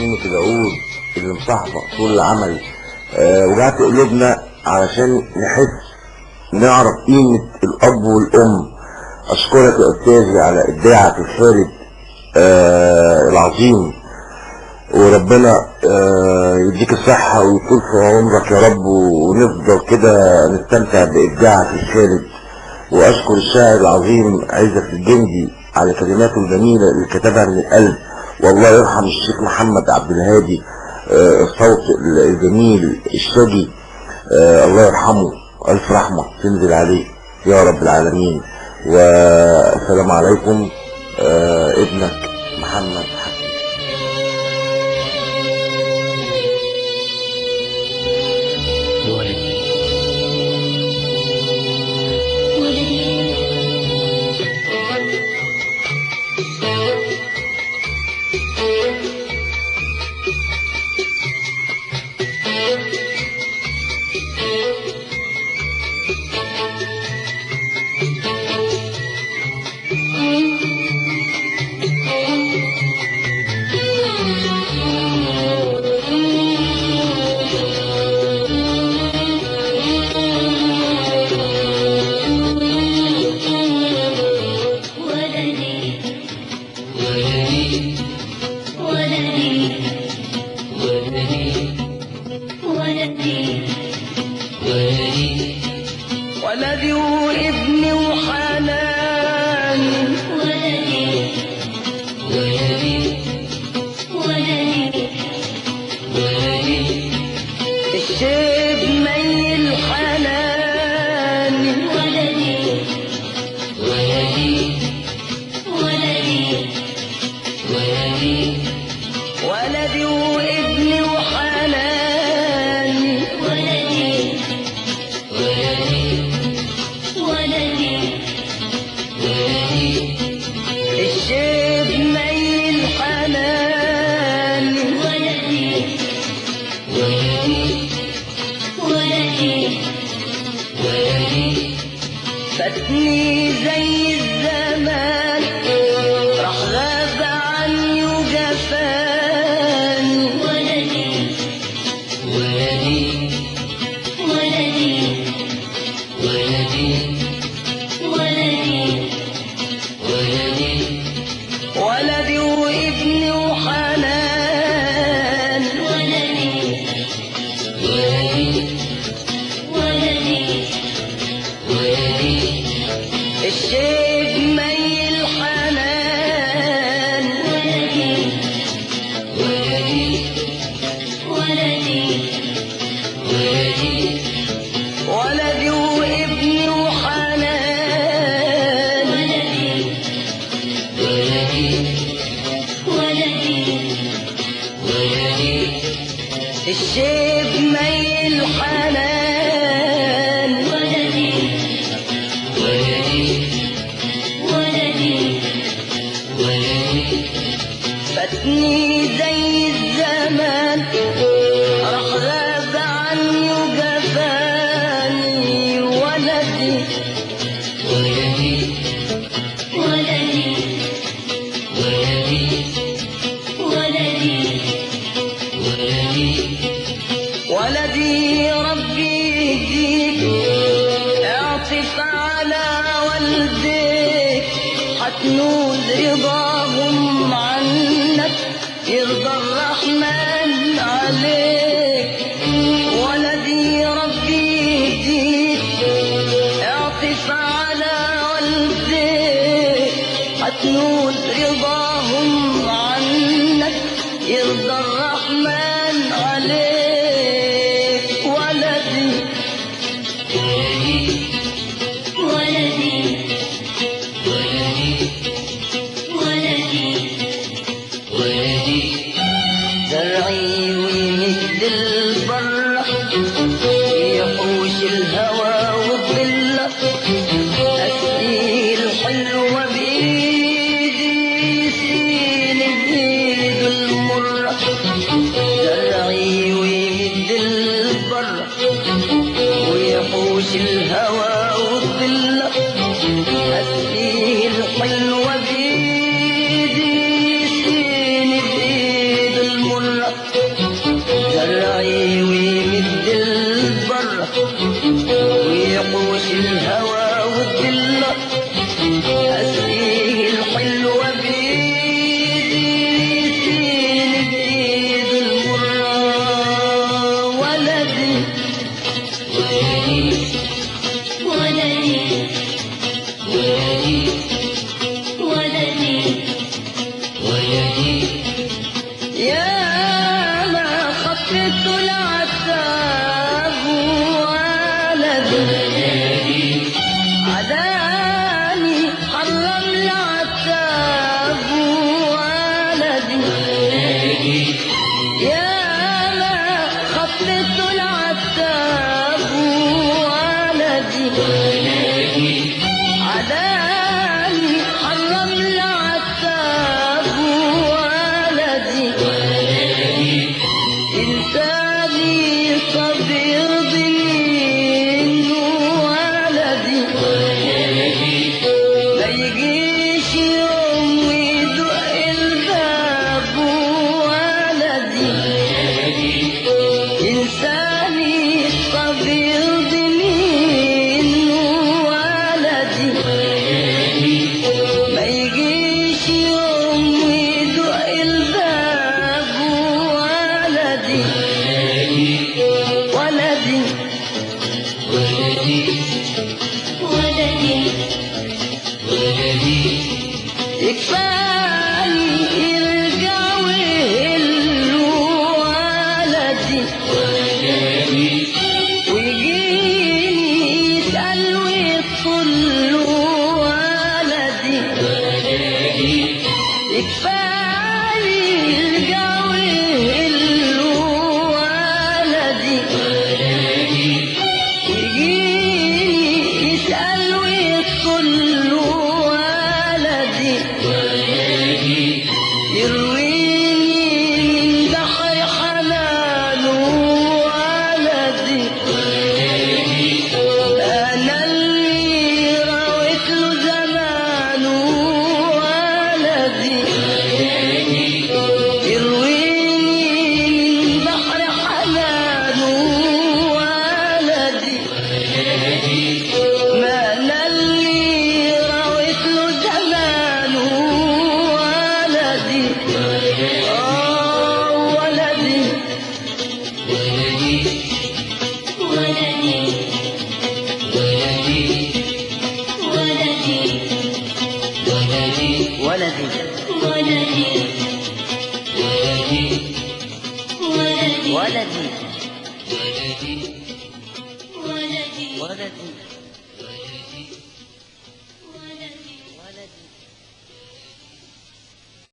عزيمة العود اللي مصاحبة طول العمل. وجعت قلوبنا علشان نحس نعرف قيمة الأب والأم. أشكرك يا أستاذي على إبداعك الخالد العظيم، وربنا يديك الصحة ويطول في عمرك يا رب، ونفضل كده نستمتع بإبداعك الخالد. وأشكر الشاعر العظيم عزت الجندي على كلماته الجميلة اللي كتبها من القلب. والله يرحم الشيخ محمد عبد الهادي، الصوت الجميل الشجي، الله يرحمه، ألف رحمة تنزل عليه يا رب العالمين. والسلام عليكم. ابنك محمد حكيم. ولدي وابني وحناني، الشيب ميل حناني، ولدي وابني وحناني، الشيب ميل حناني، فاتني زي الزمان، راح غاب عني وجفاني، ولدي وابني وحناني، الشيب ميل حناني، ولدي وابني وحناني، الشيب ميل حناني، فاتني زي الزمان، راح غاب عني وجفاني، ولدي ولدي ربي يهديك، اعطف على والديك، حتنول رضاهم عنك، يرضى الرحمن عليك. ولدي ربي يهديك، اعطف على والديك، حتنول رضاهم عنك، يرضى الرحمن عليك. زرعي ويمد البر، يحوش الهوى والظل، أسقي الحلوة بإيدي، يكفاني يرجع ويهل ولدي ويجيني يسأل ويطل ولدي يكفاني يرجع ويهل ولدي ويجيني يسأل ويطل ولدي يرويني من بحر حنانه ولدي أنا اللي رويت له زمانه ولدي يرويني من بحر حنانه ولدي ما أنا اللي رويت له زمانه ولدي ولدي ولدي